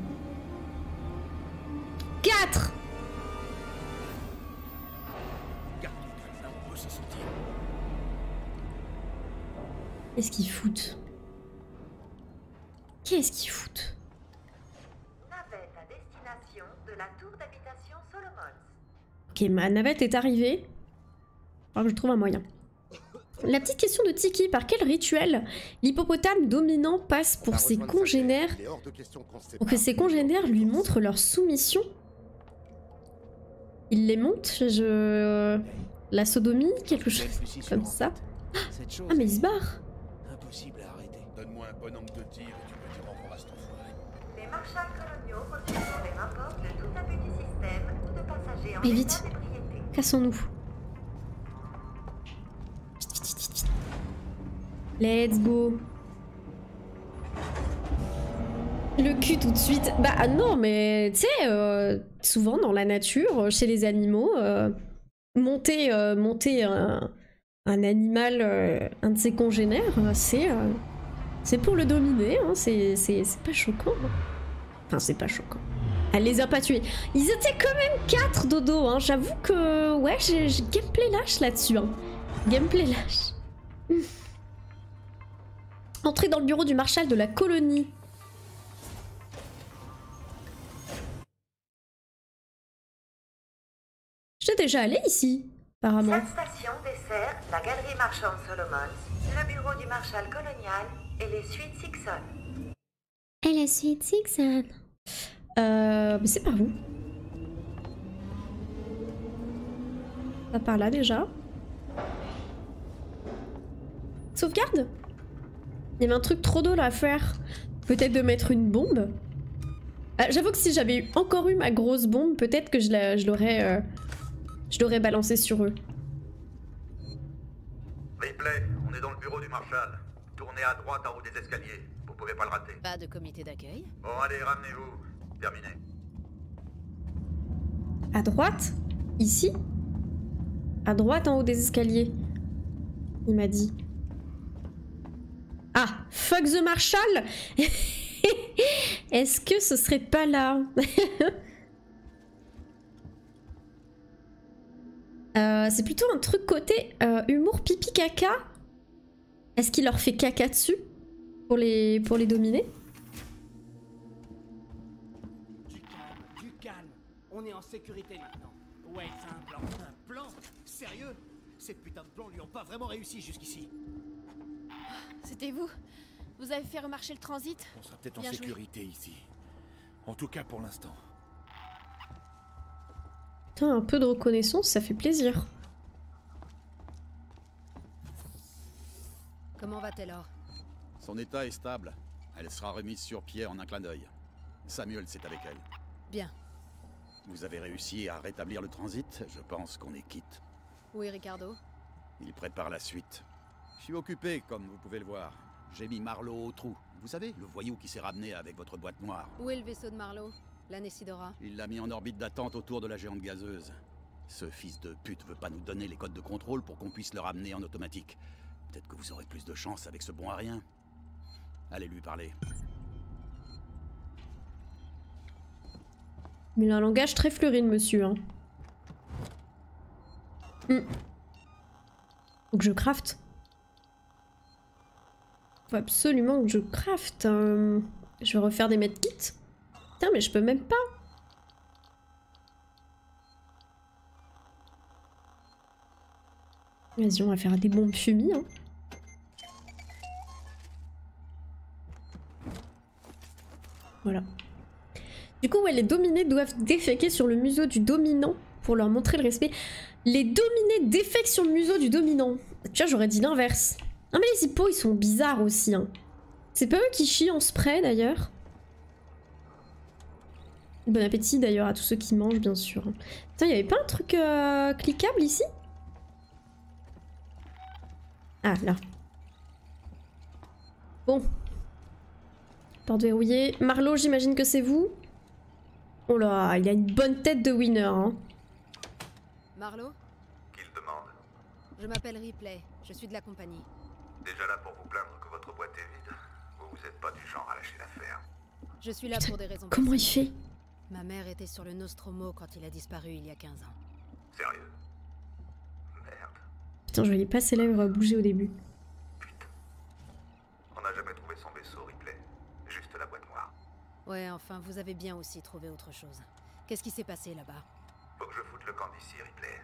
4! Garde ton calme, là on peut s'en sortir. Qu'est-ce qu'ils foutent? Qu'est-ce qu'ils foutent? Navette à destination de la tour d'habitation Solomons. Ok, ma navette est arrivée. Alors que je trouve un moyen. La petite question de Tiki, par quel rituel l'hippopotame dominant passe pour ses congénères, pour que ses congénères lui montrent leur soumission? Il les monte, la sodomie, quelque chose comme ça. Ah mais il se barre. Impossible à arrêter. Donne-moi un bon nombre de tirs et tu peux dire au revoir à cet enfoiré. Les marshals coloniaux reçoivent les rapports de tout abus du système ou de passagers en Mais état vite, d'ébriété. cassons-nous. Let's go. Le cul tout de suite. Bah non, mais tu sais, souvent dans la nature, chez les animaux, monter un animal, un de ses congénères, c'est pour le dominer, hein, c'est pas choquant. Enfin, c'est pas choquant. Elle les a pas tués. Ils étaient quand même 4 dodo, hein. J'avoue que, ouais, j'ai gameplay lâche là-dessus. Hein. Gameplay lâche. Entrer dans le bureau du marshal de la colonie. J'étais déjà allé ici, apparemment. Cette station dessert la galerie marchande Solomons, le bureau du marshal colonial et les suites Sixon. Et la suite Sixon. Mais c'est par où? Pas par là déjà. Sauvegarde? Il y avait un truc trop drôle à faire. Peut-être de mettre une bombe. J'avoue que si j'avais encore eu ma grosse bombe, peut-être que je l'aurais balancée sur eux. Ripley, on est dans le bureau du Marshal. Tournez à droite en haut des escaliers. Vous pouvez pas le rater. Pas de comité d'accueil. Bon, allez, ramenez-vous. Terminé. À droite? Ici? À droite en haut des escaliers. Il m'a dit. Ah, fuck the Marshal. Est-ce que ce serait pas là? C'est plutôt un truc côté humour pipi caca. Est-ce qu'il leur fait caca dessus pour les dominer? Du calme. On est en sécurité maintenant. Ouais, c'est un plan. Un plan? Sérieux? Ces putains de plans lui ont pas vraiment réussi jusqu'ici. C'était vous? Vous avez fait remarcher le transit? On sera peut-être en Bien joué. sécurité ici. En tout cas pour l'instant. Putain, un peu de reconnaissance, ça fait plaisir. Comment va-t-elle, Or? Son état est stable. Elle sera remise sur pied en un clin d'œil. Samuel, c'est avec elle. Bien. Vous avez réussi à rétablir le transit? Je pense qu'on est quitte. Où est Ricardo? Il prépare la suite. Je suis occupé, comme vous pouvez le voir. J'ai mis Marlowe au trou. Vous savez, le voyou qui s'est ramené avec votre boîte noire. Où est le vaisseau de Marlowe? La Nessidora? Il l'a mis en orbite d'attente autour de la géante gazeuse. Ce fils de pute veut pas nous donner les codes de contrôle pour qu'on puisse le ramener en automatique. Peut-être que vous aurez plus de chance avec ce bon à rien. Allez lui parler. Mais il a un langage très fleuri, le monsieur. Hein. Faut que je crafte. Faut absolument que je crafte. Je vais refaire des medkits. Putain, mais je peux même pas. Vas-y, on va faire des bombes fumies. Hein. Voilà. Du coup, ouais, les dominés doivent déféquer sur le museau du dominant pour leur montrer le respect. Les dominés défèquent sur le museau du dominant. Tu vois, j'aurais dit l'inverse. Ah mais les hippos, ils sont bizarres aussi. Hein. C'est pas eux qui chient en spray d'ailleurs. Bon appétit d'ailleurs à tous ceux qui mangent, bien sûr. Putain, y'avait pas un truc cliquable ici? Ah, là. Bon. Porte verrouillée. Marlowe, j'imagine que c'est vous? Oh là, il a une bonne tête de winner. Hein. Marlowe? Qui le demande? Je m'appelle Ripley. Je suis de la compagnie. Déjà là pour vous plaindre que votre boîte est vide. Vous êtes pas du genre à lâcher l'affaire. Je suis là pour des raisons Comment il personnelles. fait? Ma mère était sur le Nostromo quand il a disparu il y a 15 ans. Sérieux? Merde. Putain, je voyais pas ses lèvres bouger au début. Putain. On n'a jamais trouvé son vaisseau, Ripley. Juste la boîte noire. Ouais, enfin, vous avez bien aussi trouvé autre chose. Qu'est-ce qui s'est passé là-bas? Faut que je foute le camp d'ici, Ripley.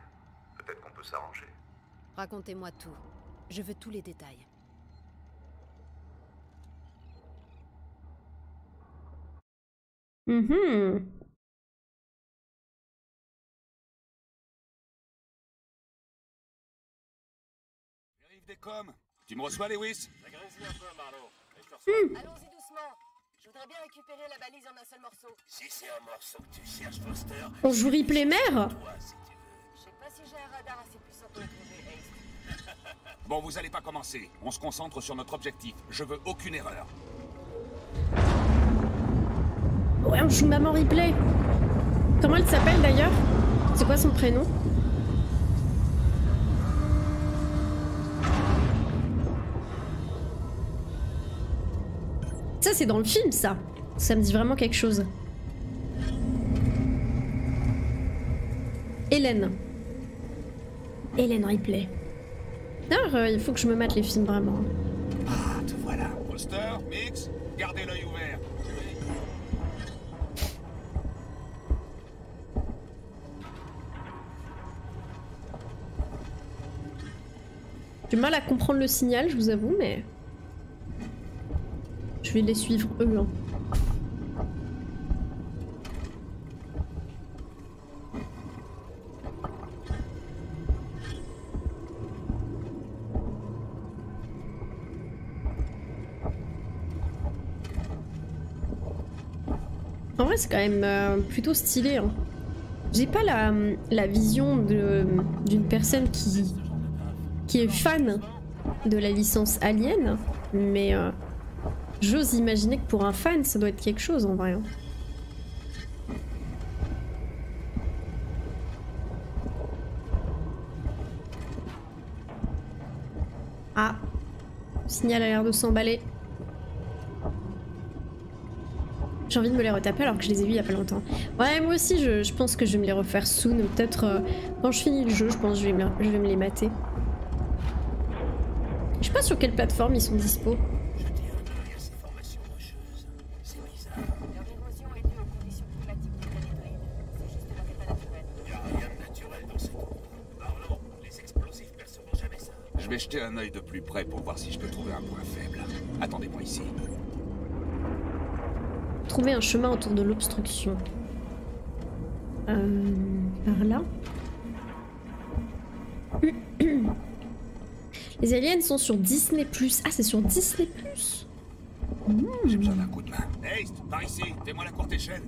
Peut-être qu'on peut s'arranger. Racontez-moi tout. Je veux tous les détails. Mhm. J'arrive des coms. Tu me reçois, Lewis? Allons-y doucement. Je voudrais bien récupérer la balise en un seul morceau. Si c'est un morceau que tu cherches, Foster... On joue Ripley mère? Toi, si tu veux. Je sais pas si j'ai un radar assez puissant pour le trouver, Haste. Bon, vous allez pas commencer. On se concentre sur notre objectif. Je veux aucune erreur. Ouais, on joue Maman Ripley. Comment elle s'appelle d'ailleurs? C'est quoi son prénom? Ça, c'est dans le film, ça. Ça me dit vraiment quelque chose. Hélène. Hélène Ripley. D'ailleurs, il faut que je me mate les films, vraiment. Ah, te voilà. Foster, Mix, gardez l'œil ouvert. J'ai du mal à comprendre le signal, je vous avoue, mais... Je vais les suivre, eux. Hein. En vrai, c'est quand même plutôt stylé. Hein. J'ai pas la vision d'une personne qui est fan de la licence Alien, mais j'ose imaginer que pour un fan, ça doit être quelque chose en vrai. Hein. Ah, le signal a l'air de s'emballer. J'ai envie de me les retaper alors que je les ai vus il y a pas longtemps. Ouais, moi aussi, je pense que je vais me les refaire soon. Peut-être quand je finis le jeu, je pense que je vais me les mater. Je sais pas sur quelle plateforme ils sont dispo. Je vais jeter un œil de plus près pour voir si je peux trouver un point faible. Attendez-moi ici. Trouver un chemin autour de l'obstruction. Par là. Les aliens sont sur Disney+. Ah, c'est sur Disney+. J'ai besoin d'un coup de main. Hey, par ici, fais-moi la courte échelle.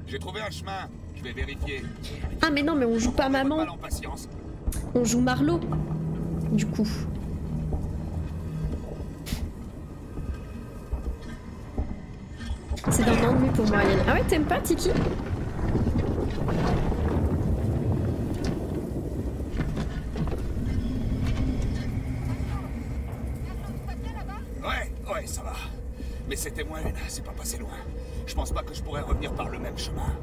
J'ai trouvé un chemin. Je vais vérifier. Ah mais non, mais on joue pas maman. On joue Marlo. Du coup. C'est d'un ennui pour moi, Alien. Ah ouais, t'aimes pas, Tiki? Ouais, ça va. Mais c'était moins une, c'est pas passé loin. Je pense pas que je pourrais revenir par le même chemin.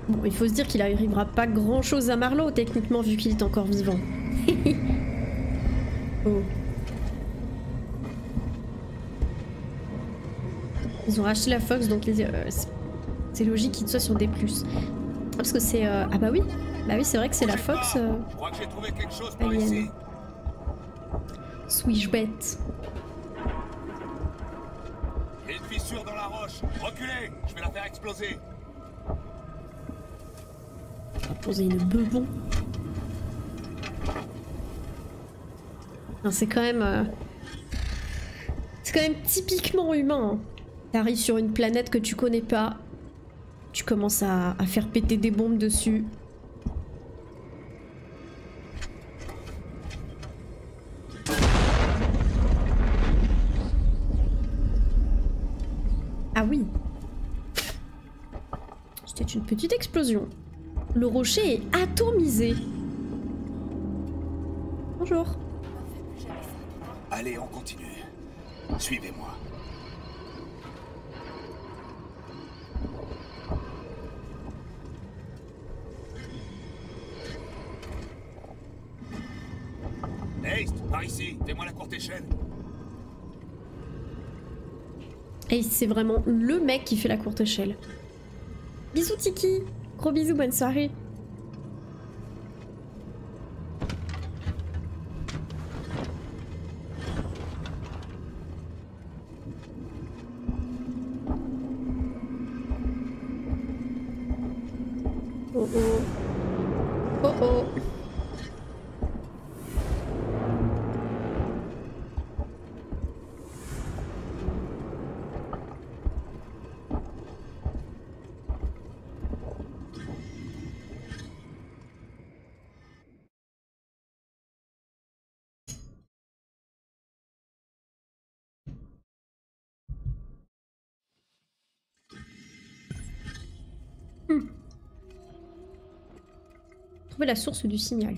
Bon, il faut se dire qu'il arrivera pas grand chose à Marlo, techniquement, vu qu'il est encore vivant. Oh. Ils ont racheté la Fox, donc c'est logique qu'il soit sur D+. Parce que c'est... Ah bah oui, c'est vrai que c'est la Fox. Je crois que j'ai trouvé quelque chose par Alien. ici. Swishbet. Il y a une fissure dans la roche. Reculez, je vais la faire exploser. Poser une bebon. C'est quand même... C'est quand même typiquement humain. Hein. T'arrives sur une planète que tu connais pas. Tu commences à faire péter des bombes dessus. Ah oui. C'était une petite explosion. Le rocher est atomisé. Bonjour. Allez, on continue. Suivez-moi. Par ici, fais-moi la courte échelle. Et c'est vraiment le mec qui fait la courte échelle. Bisous Tiki. Gros bisous, bonne soirée. Oh oh. Oh oh. Trouver la source du signal.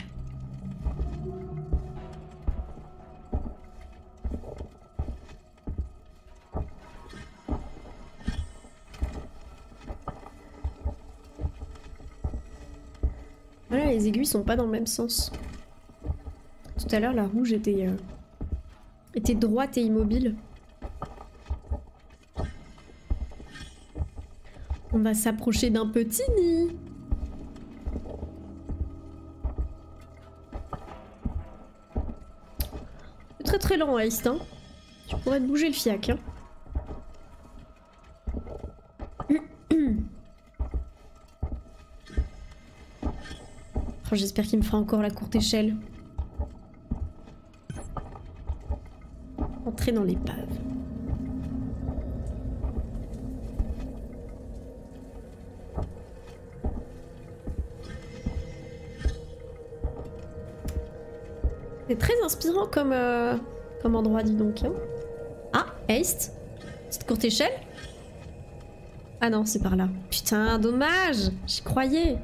Voilà, les aiguilles sont pas dans le même sens. Tout à l'heure, la rouge était droite et immobile. On va s'approcher d'un petit nid. Très très lent, Heist, hein. Tu pourrais te bouger le fiac, hein. Oh, j'espère qu'il me fera encore la courte échelle. Entrer dans l'épave. C'est très inspirant comme endroit, dis donc. Hein. Ah, Heist. Petite courte échelle. Ah non, c'est par là. Putain, dommage. J'y croyais.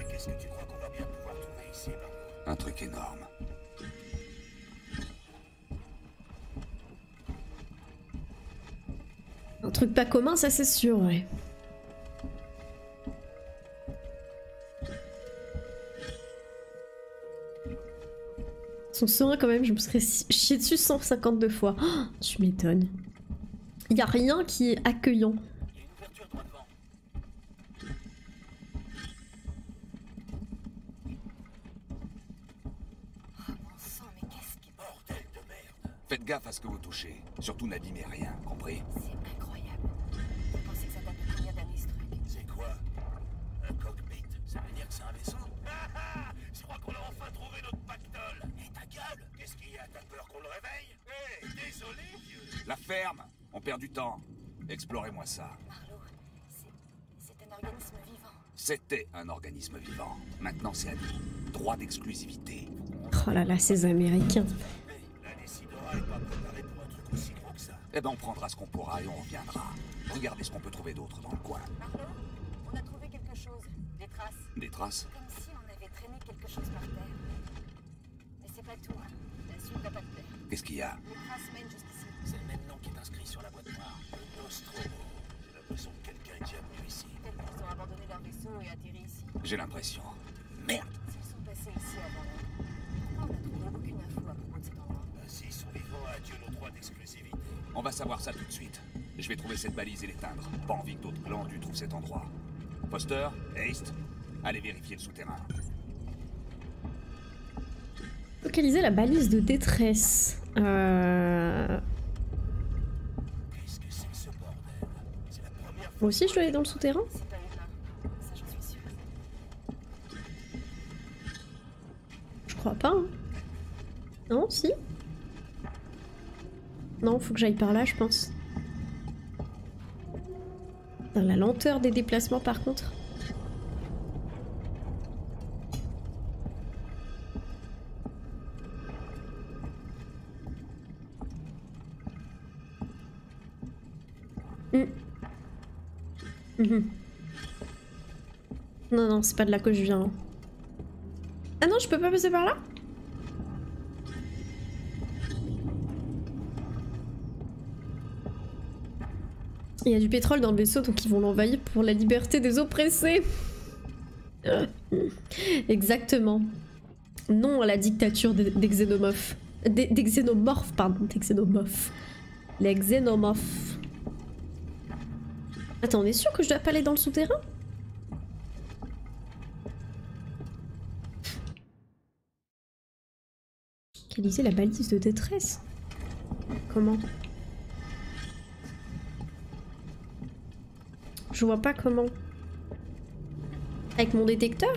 Qu'est-ce que tu crois qu'on va bien pouvoir trouver ici, un truc énorme. Un truc pas commun, ça c'est sûr, ouais. Son serein quand même, je me serais chié dessus 152 fois. Oh, tu m'étonnes. Y a rien qui est accueillant. Faites gaffe à ce que vous touchez. Surtout n'abîmez rien, compris? C'est incroyable. Vous pensez que ça date de combien d'années ce truc? C'est quoi? Un cockpit? Ça veut dire que c'est un vaisseau? Je crois qu'on a enfin trouvé notre pactole. Et ta gueule? Qu'est-ce qu'il y a? T'as peur qu'on le réveille? Hé, désolé, vieux. La ferme. On perd du temps. Explorez-moi ça. Marlowe, c'est un organisme vivant. C'était un organisme vivant. Maintenant, c'est à nous. Droit d'exclusivité. Oh là là, ces Américains. Eh ben on prendra ce qu'on pourra et on reviendra. Regardez ce qu'on peut trouver d'autre dans le coin. Marlowe, on a trouvé quelque chose. Des traces. Des traces? Comme si on avait traîné quelque chose par terre. Mais c'est pas tout. La suite va pas te plaire. Qu'est-ce qu'il y a? Les traces mènent jusqu'ici. C'est le même nom qui est inscrit sur la boîte noire. Le Nostromo. J'ai l'impression que quelqu'un est déjà venu ici. Peut-être qu'ils ont abandonné leur vaisseau et atterri ici. J'ai l'impression. Merde! S'ils sont passés ici avant nous, pourquoi on n'a trouvé aucune info à propos de cet endroit? S'ils sont vivants, adieu nos droits d'exclusivité. On va savoir ça tout de suite. Je vais trouver cette balise et l'éteindre. Pas envie que d'autres glandus trouvent cet endroit. Foster, Heist, allez vérifier le souterrain. Localiser la balise de détresse. Qu'est-ce que c'est que ce bordel? C'est la première fois. Moi aussi je dois aller dans le souterrain? C'est pas humain. Ça, j'en suis sûre. Je crois pas. Hein. Non, si? Non, faut que j'aille par là, je pense. Dans la lenteur des déplacements, par contre. Non, non, c'est pas de là que je viens. Ah non, je peux pas passer par là? Il y a du pétrole dans le vaisseau, donc ils vont l'envahir pour la liberté des oppressés. Exactement. Non à la dictature des xénomorphes. Des xénomorphes, pardon, des xénomorphes. Les xénomorphes. Attends, on est sûr que je dois pas aller dans le souterrain? Localiser la balise de détresse. Comment? Je vois pas comment. Avec mon détecteur?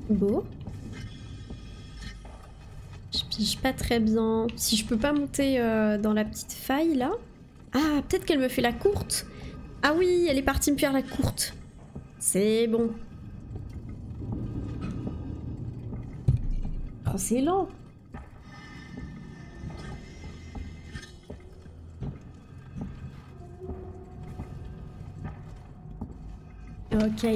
Beau. Je pige pas très bien. Si je peux pas monter dans la petite faille là. Ah, peut-être qu'elle me fait la courte. Ah oui, elle est partie me faire la courte. C'est bon. Oh, c'est lent. Ok.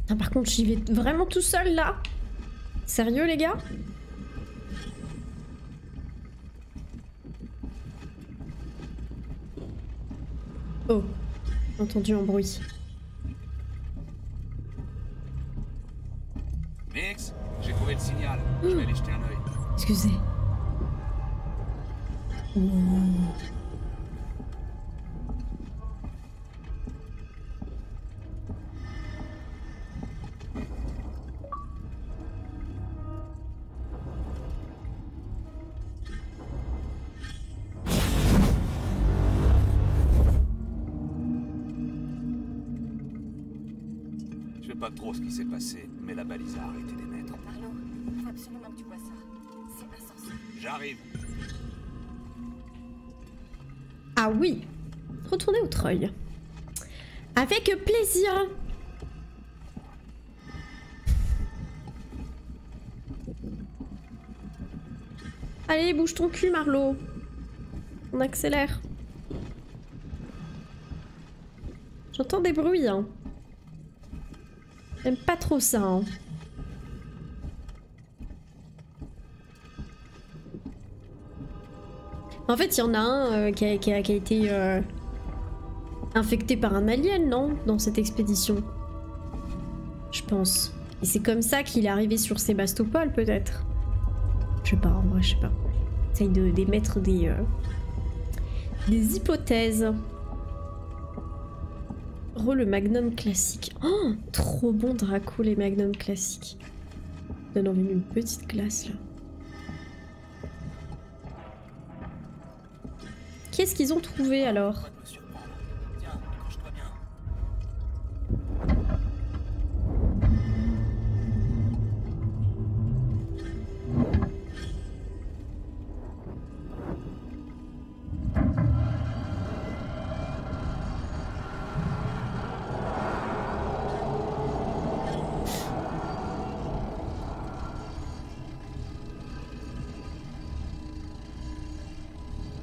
Ah, par contre, j'y vais vraiment tout seul là? Sérieux les gars? Oh, j'ai entendu un bruit. Nix, j'ai trouvé le signal. Je vais aller jeter un œil. Excusez. Je sais pas trop ce qui s'est passé, mais la balise a arrêté d'émettre. Marlo, faut absolument que tu vois ça. C'est insensé. J'arrive. Ah oui, retournez au treuil. Avec plaisir. Allez, bouge ton cul, Marlo. On accélère. J'entends des bruits, hein. J'aime pas trop ça, hein. En fait, il y en a un qui a été infecté par un alien, non? Dans cette expédition. Je pense. Et c'est comme ça qu'il est arrivé sur Sébastopol, peut-être. Je sais pas, en vrai, je sais pas. J'essaye d'émettre des hypothèses. Le Magnum classique. Oh, trop bon Draco, les Magnum classiques. Donne envie d'une petite glace, là. Qu'est-ce qu'ils ont trouvé, alors?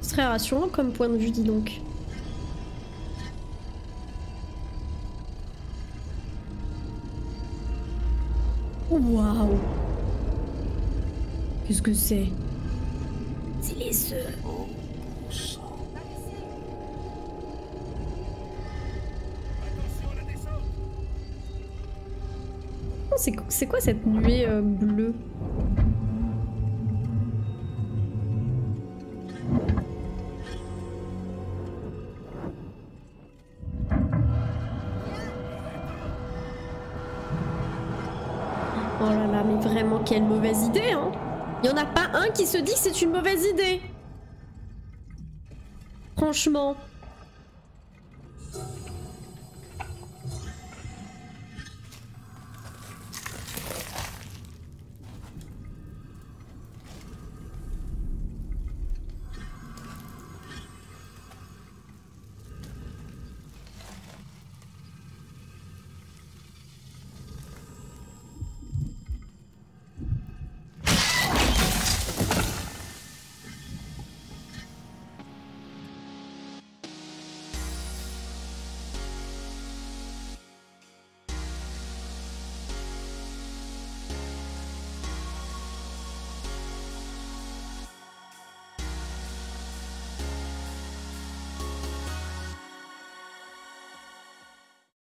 Très rassurant comme point de vue, dis donc. Waouh! Qu'est-ce que c'est? C'est les œufs. Oh, c'est quoi cette nuée bleue? Oh là là, mais vraiment, quelle mauvaise idée, hein! Il n'y en a pas un qui se dit que c'est une mauvaise idée! Franchement.